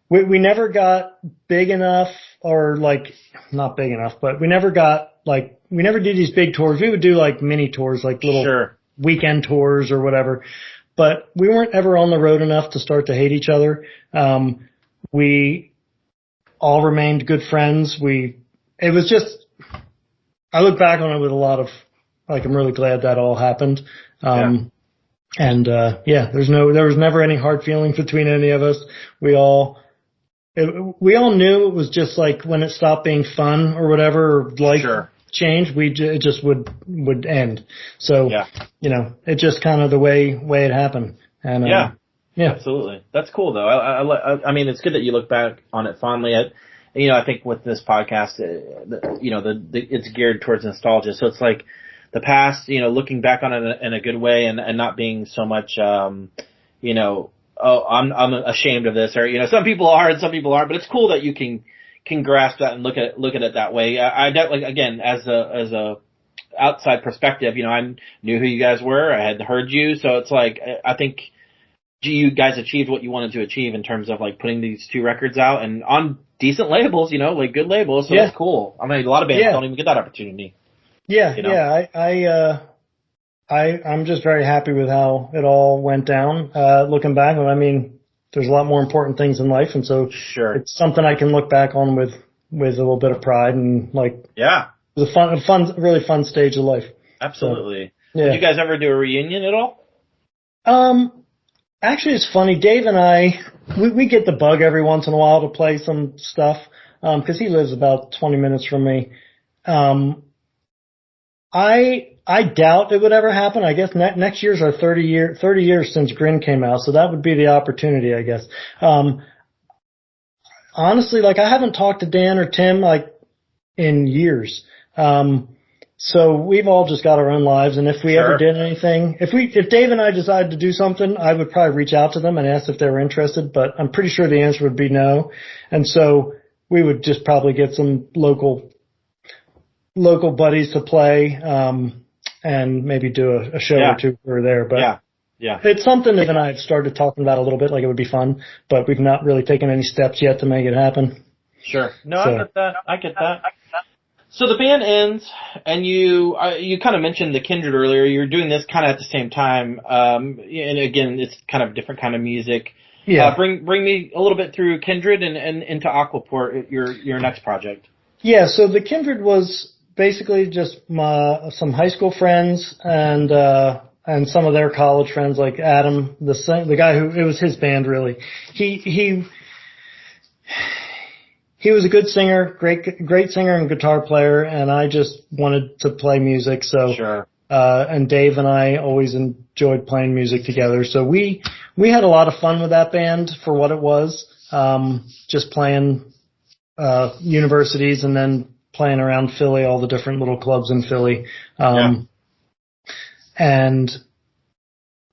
S3: We never got big enough, or like, not big enough, but we never did these big tours. We would do like mini tours, like little weekend tours or whatever, but we weren't ever on the road enough to start to hate each other. We all remained good friends. I look back on it with a lot of, like, I'm really glad that all happened. And, there was never any hard feelings between any of us. We all knew it was just like when it stopped being fun or whatever, or like change, it just would end. So, you know, it just kind of the way it happened. And,
S5: absolutely. That's cool though. I mean, it's good that you look back on it fondly. I think with this podcast, it's geared towards nostalgia. So it's like the past, you know, looking back on it in a good way and not being so much, oh, I'm ashamed of this, or, you know, some people are and some people aren't, but it's cool that you can grasp that and look at it that way. I definitely, again, as a outside perspective, you know, I knew who you guys were. I had heard you. So it's like, I think you guys achieved what you wanted to achieve in terms of like putting these 2 records out and on decent labels, you know, like good labels. So that's cool. I mean, a lot of bands don't even get that opportunity.
S3: I'm just very happy with how it all went down, looking back. I mean, there's a lot more important things in life, and so it's something I can look back on with a little bit of pride, and like, it was a really fun stage of life.
S5: Absolutely. So, did you guys ever do a reunion at all?
S3: Actually, it's funny. Dave and I, we get the bug every once in a while to play some stuff, cause he lives about 20 minutes from me. I doubt it would ever happen. I guess next year's our 30 years since Grin came out, so that would be the opportunity, I guess. Honestly, like, I haven't talked to Dan or Tim like in years. So we've all just got our own lives, and if we
S5: Sure.
S3: ever did anything, if Dave and I decided to do something, I would probably reach out to them and ask if they were interested, but I'm pretty sure the answer would be no. And so we would just probably get some local buddies to play, and maybe do a show
S5: Yeah.
S3: or two here or there. But
S5: Yeah.
S3: it's something Dave and I have started talking about a little bit, like it would be fun, but we've not really taken any steps yet to make it happen.
S5: Sure. No,
S3: So-
S5: I get that. So the band ends, and you kind of mentioned the Kindred earlier. You're doing this kind of at the same time, and again, it's kind of different kind of music.
S3: Yeah.
S5: Bring me a little bit through Kindred and into Aquaport, your next project.
S3: Yeah, so the Kindred was basically just some high school friends and some of their college friends, like Adam, the guy who, it was his band really. He was a good singer, great singer and guitar player, and I just wanted to play music. So,
S5: Sure.
S3: And Dave and I always enjoyed playing music together. So we had a lot of fun with that band for what it was. Just playing, universities and then playing around Philly, all the different little clubs in Philly. And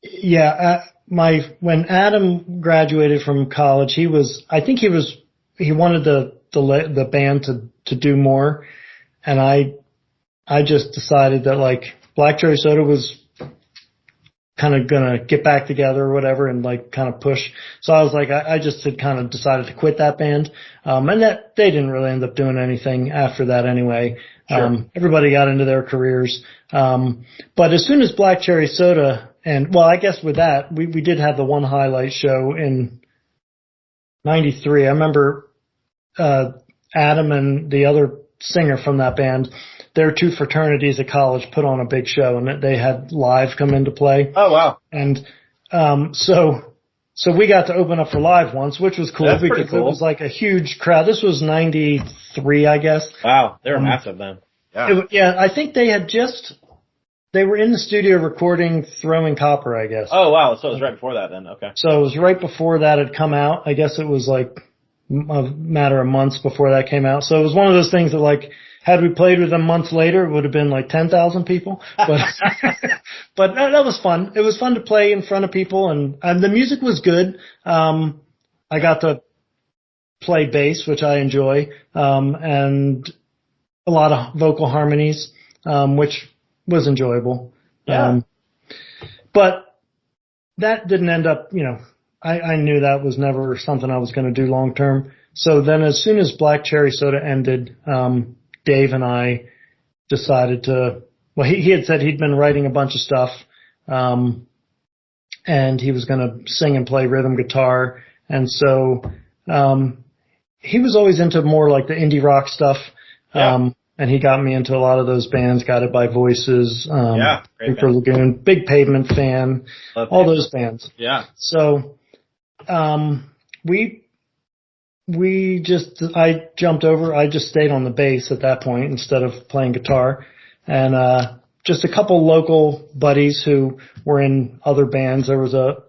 S3: yeah, when Adam graduated from college, he wanted the band to do more. And I just decided that like Black Cherry Soda was kind of gonna get back together or whatever and like kind of push. So I was like, I just had kind of decided to quit that band. And that they didn't really end up doing anything after that anyway.
S5: Sure.
S3: Everybody got into their careers. But as soon as Black Cherry Soda I guess with that, we did have the one highlight show in 93. I remember, Adam and the other singer from that band, their two fraternities at college put on a big show, and they had Live come into play.
S5: Oh wow!
S3: And so we got to open up for Live once, which was cool.
S5: That's pretty
S3: because
S5: cool.
S3: It was like a huge crowd. This was 93, I guess.
S5: Wow, they were massive then.
S3: Yeah, I think they were in the studio recording Throwing Copper, I guess.
S5: Oh wow! So it was right before that then. Okay.
S3: So it was right before that had come out. I guess it was like a matter of months before that came out. So it was one of those things that like, had we played with them months later, it would have been like 10,000 people. But, but that was fun. It was fun to play in front of people, and the music was good. I got to play bass, which I enjoy, and a lot of vocal harmonies, which was enjoyable.
S5: Yeah.
S3: But that didn't end up, I knew that was never something I was going to do long term. So then as soon as Black Cherry Soda ended, Dave and I decided he had said he'd been writing a bunch of stuff, and he was going to sing and play rhythm guitar. And so, he was always into more like the indie rock stuff. And he got me into a lot of those bands, Guided by Voices,
S5: great
S3: Reaper Lagoon, big Pavement fan,
S5: Love
S3: all
S5: Pavement.
S3: those bands.
S5: Yeah.
S3: So, I jumped over, I just stayed on the bass at that point instead of playing guitar. And, just a couple local buddies who were in other bands. It was a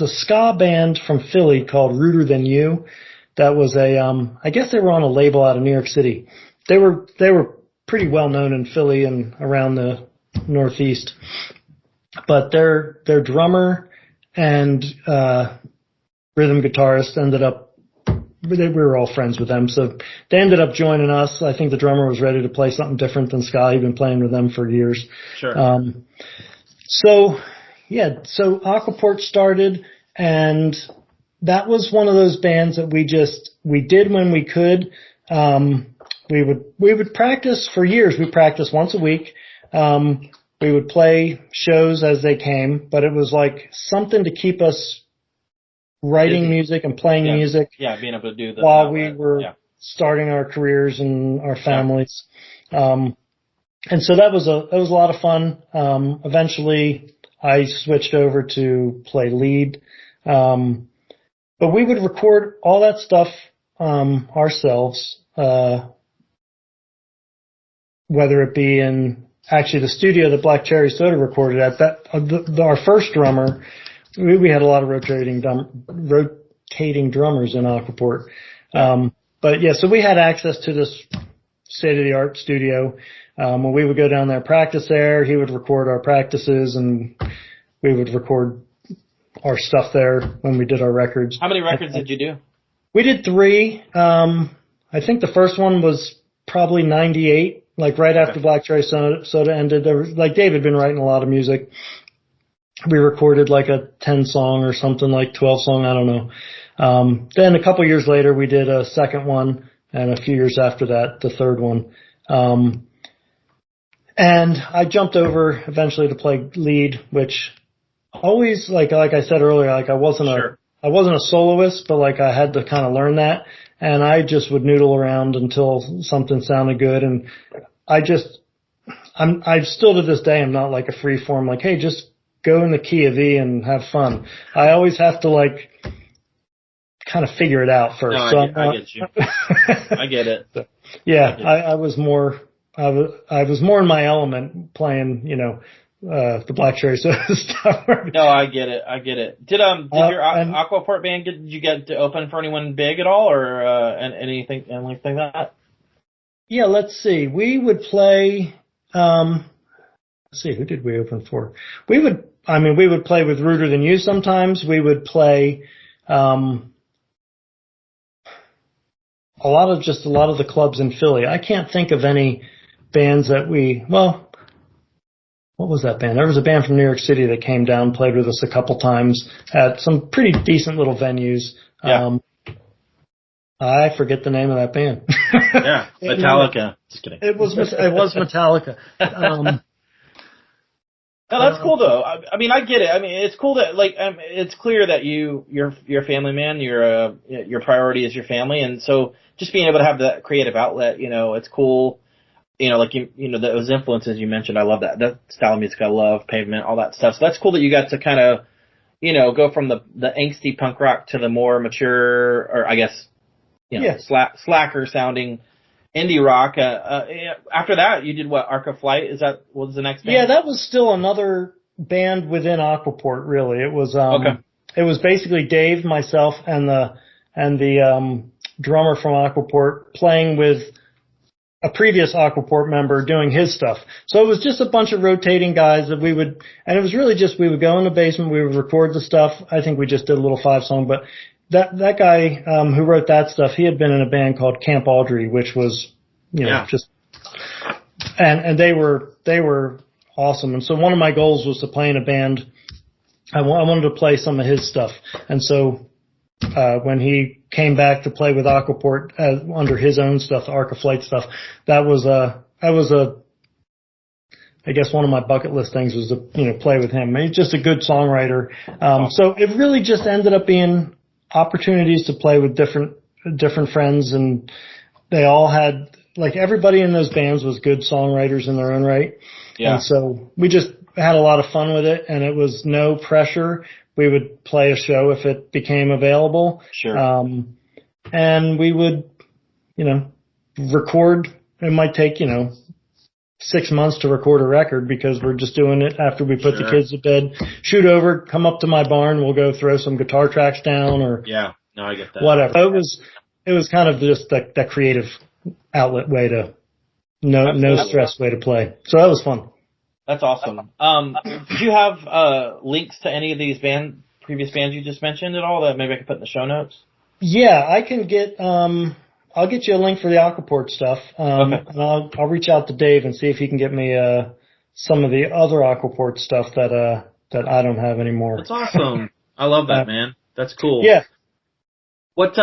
S3: ska band from Philly called Ruder Than You. That was I guess they were on a label out of New York City. They were pretty well known in Philly and around the Northeast. But their drummer and rhythm guitarist we were all friends with them, so they ended up joining us. I think the drummer was ready to play something different than ska. He'd been playing with them for years.
S5: Sure.
S3: So Aquaport started, and that was one of those bands that we did when we could. We would practice for years. We practiced once a week. We would play shows as they came, but it was like something to keep us writing music and playing music.
S5: Yeah, being able to do
S3: while we were starting our careers and our families. And so that was a lot of fun. Eventually I switched over to play lead. But we would record all that stuff, ourselves, whether it be in actually the studio that Black Cherry Soda recorded at. Our first drummer, we had a lot of rotating drummers in Aquaport. But yeah, so we had access to this state-of-the-art studio. When we would go down there, practice there, he would record our practices and we would record our stuff there when we did our records.
S5: How many records did you do?
S3: We did 3. I think the first one was probably 98, like right after Black Cherry Soda ended. There was, like, Dave had been writing a lot of music. We recorded like a 10 song or something, like 12 song, I don't know. Then a couple years later, we did a second one, and a few years after that, the third one. And I jumped over eventually to play lead, which always, like I said earlier, like I wasn't a soloist, but like I had to kind of learn that. And I just would noodle around until something sounded good. And I still to this day, I'm not like a free form, like, hey, just go in the key of E and have fun. I always have to like kind of figure it out first.
S5: No,
S3: so
S5: I get you. I get it.
S3: Yeah, I was more in my element playing, the Black Cherry Soda stuff.
S5: No, I get it. Did your Aquaport band did you get to open for anyone big at all, or anything like that?
S3: Yeah, let's see. We would play. Let's see, who did we open for? We would play with Ruder Than You sometimes. We would play a lot of the clubs in Philly. I can't think of any bands that what was that band? There was a band from New York City that came down, played with us a couple times at some pretty decent little venues.
S5: Yeah.
S3: I forget the name of that band.
S5: Yeah, Metallica. Just kidding.
S3: It was Metallica.
S5: No, that's cool though. I mean, I get it. I mean, it's cool that it's clear that you're a family man. Your priority is your family, and so just being able to have that creative outlet, it's cool. Those influences you mentioned, I love that. That style of music I love, Pavement, all that stuff. So that's cool that you got to kind of, go from the angsty punk rock to the more mature, or I guess, slacker sounding indie rock. After that, you did what? Arca Flight? What was the next band?
S3: Yeah, that was still another band within Aquaport, really. It was, It was basically Dave, myself, and the drummer from Aquaport playing with a previous Aquaport member doing his stuff. So it was just a bunch of rotating guys that and it was really just, we would go in the basement, we would record the stuff. I think we just did a little 5-song, but that guy, who wrote that stuff, he had been in a band called Camp Audrey, which was, just, and they were awesome. And so one of my goals was to play in a band. I wanted to play some of his stuff. And so, when he came back to play with Aquaport under his own stuff, the Arca Flight stuff, I guess one of my bucket list things was to, play with him. He's just a good songwriter. So it really just ended up being opportunities to play with different friends, and they all had, like, everybody in those bands was good songwriters in their own right. Yeah. And so we just had a lot of fun with it, and it was no pressure. We would play a show if it became available.
S5: Sure.
S3: And we would, record. It might take, 6 months to record a record because we're just doing it after we put the kids to bed. Shoot over, come up to my barn. We'll go throw some guitar tracks down or
S5: I get that.
S3: Whatever. It was kind of just that creative outlet way to no stress way to play. So that was fun.
S5: That's awesome. Do you have links to any of these previous bands you just mentioned at all that maybe I could put in the show notes?
S3: Yeah, I can get. I'll get you a link for the Aquaport stuff. And I'll reach out to Dave and see if he can get me some of the other Aquaport stuff that I don't have anymore.
S5: That's awesome. I love that, man. That's cool.
S3: Yeah.
S5: What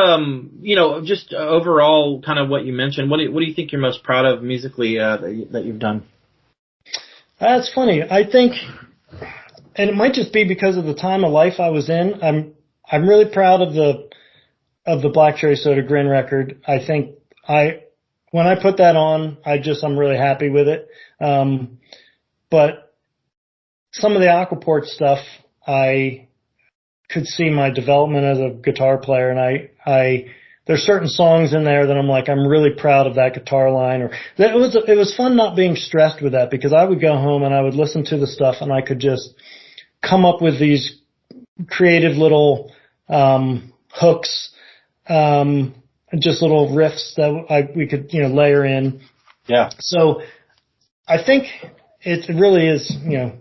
S5: just overall, kind of what you mentioned. What do you think you're most proud of musically that you've done?
S3: That's funny. I think, and it might just be because of the time of life I was in. I'm really proud of the Black Cherry Soda Grin record. I think when I put that on, I'm really happy with it. But some of the Aquaport stuff, I could see my development as a guitar player, and there's certain songs in there that I'm like, I'm really proud of that guitar line. It was fun not being stressed with that, because I would go home and I would listen to the stuff and I could just come up with these creative little hooks, just little riffs that we could layer in.
S5: Yeah.
S3: So I think it really is, a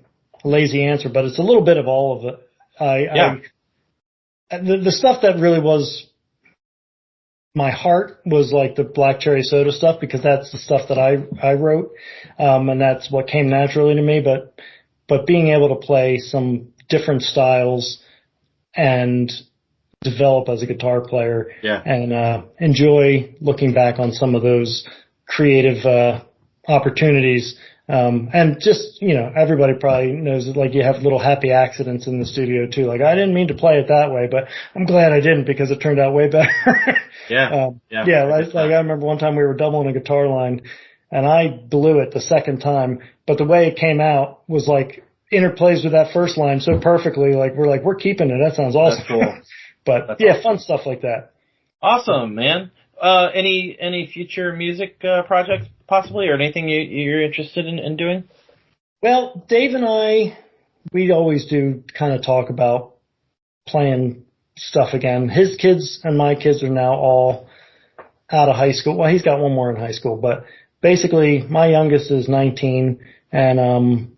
S3: lazy answer, but it's a little bit of all of it. The stuff that really was my heart was like the black cherry soda stuff, because that's the stuff that I wrote, and that's what came naturally to me. But being able to play some different styles and develop as a guitar player, and enjoy looking back on some of those creative opportunities. And just, everybody probably knows that, like, you have little happy accidents in the studio too. Like, I didn't mean to play it that way, but I'm glad I didn't, because it turned out way better. Like I remember one time we were doubling a guitar line and I blew it the second time, but the way it came out was like interplays with that first line so perfectly. We're keeping it. That sounds awesome.
S5: That's cool.
S3: But
S5: That's
S3: awesome.
S5: awesome.
S3: Fun stuff like that.
S5: Awesome, man. Any future music projects possibly, or anything you're interested in doing?
S3: Well, Dave and we always do kind of talk about playing stuff again. His kids and my kids are now all out of high school. Well, he's got one more in high school, but basically my youngest is 19, and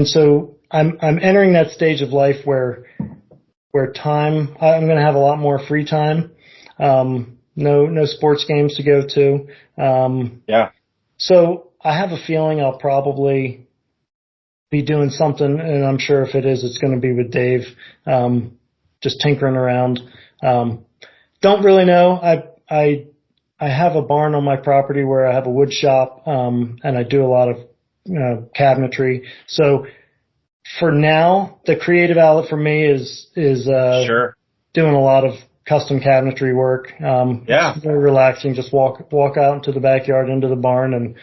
S3: so I'm entering that stage of life where I'm going to have a lot more free time. No sports games to go to. So I have a feeling I'll probably be doing something, and I'm sure if it is, it's going to be with Dave, just tinkering around. Don't really know. I have a barn on my property where I have a wood shop, and I do a lot of, cabinetry. So for now, the creative outlet for me is doing a lot of custom cabinetry work. It's very relaxing. Just walk out into the backyard, into the barn, and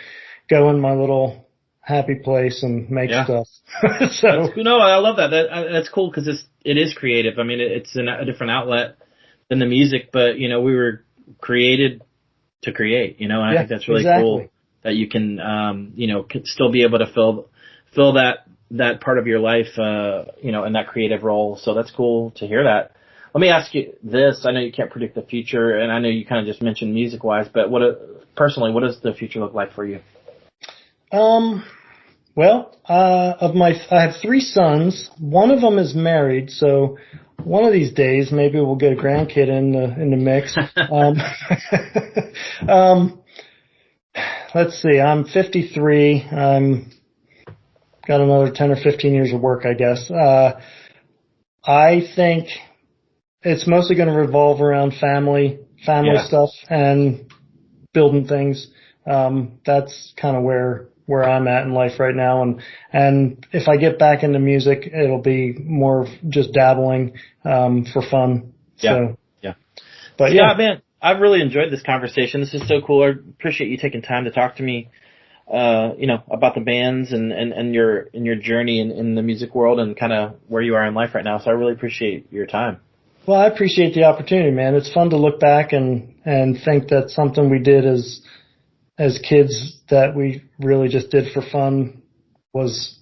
S3: go in my little happy place and make stuff.
S5: I love that. That's cool, because it is creative. I mean, it's a different outlet than the music, but we were created to create. And I think that's really cool that you can can still be able to fill that part of your life in that creative role. So that's cool to hear that. Let me ask you this. I know you can't predict the future, and I know you kind of just mentioned music-wise, but personally, what does the future look like for you?
S3: Well, I have 3 sons. One of them is married, so one of these days maybe we'll get a grandkid in the mix. Let's see. I'm 53. Got another 10 or 15 years of work, I guess. I think it's mostly going to revolve around family stuff and building things. That's kind of where I'm at in life right now. And if I get back into music, it'll be more of just dabbling, for fun. But
S5: man, I've really enjoyed this conversation. This is so cool. I appreciate you taking time to talk to me, about the bands and your journey in the music world and kind of where you are in life right now. So I really appreciate your time.
S3: Well, I appreciate the opportunity, man. It's fun to look back and think that something we did as kids that we really just did for fun was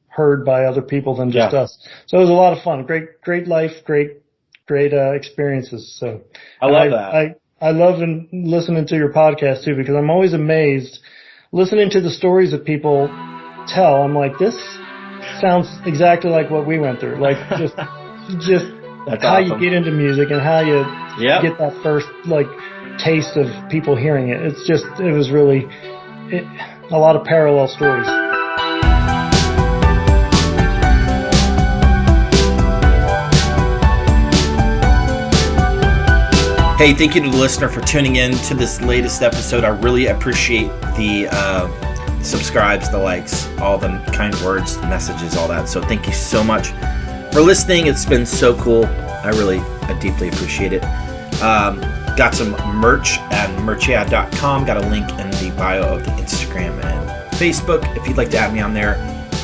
S3: heard by other people than just us. So it was a lot of fun. Great life, great experiences. So
S5: I love that.
S3: I love listening to your podcast too, because I'm always amazed listening to the stories that people tell. I'm like, this sounds exactly like what we went through. Like just
S5: That's
S3: how
S5: awesome.
S3: you get into music and how you get that first taste of people hearing it. It was really a lot of parallel stories.
S2: Hey, thank you to the listener for tuning in to this latest episode. I really appreciate the subscribes, the likes, all the kind words, the messages, all that. So thank you so much for listening. It's been so cool. I deeply appreciate it. Got some merch at merchia.com. Got a link in the bio of the Instagram and Facebook. If you'd like to add me on there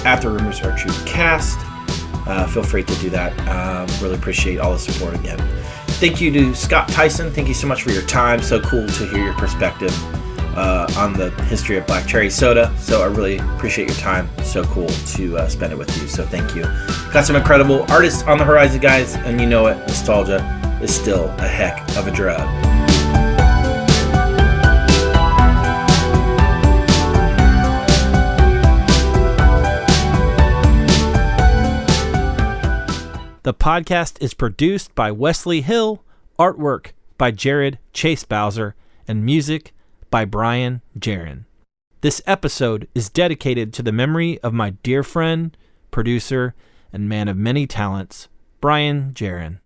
S2: after Rumors Are True Cast, feel free to do that. Really appreciate all the support again. Thank you to Scott Tyson. Thank you so much for your time. So cool to hear your perspective on the history of black cherry soda. So I really appreciate your time. So cool to spend it with you. So thank you. Got some incredible artists on the horizon, guys. And you know it, nostalgia is still a heck of a drug. The podcast is produced by Wesley Hill, artwork by Jared Chase Bowser, and music by Brian Jaron. This episode is dedicated to the memory of my dear friend, producer, and man of many talents, Brian Jaron.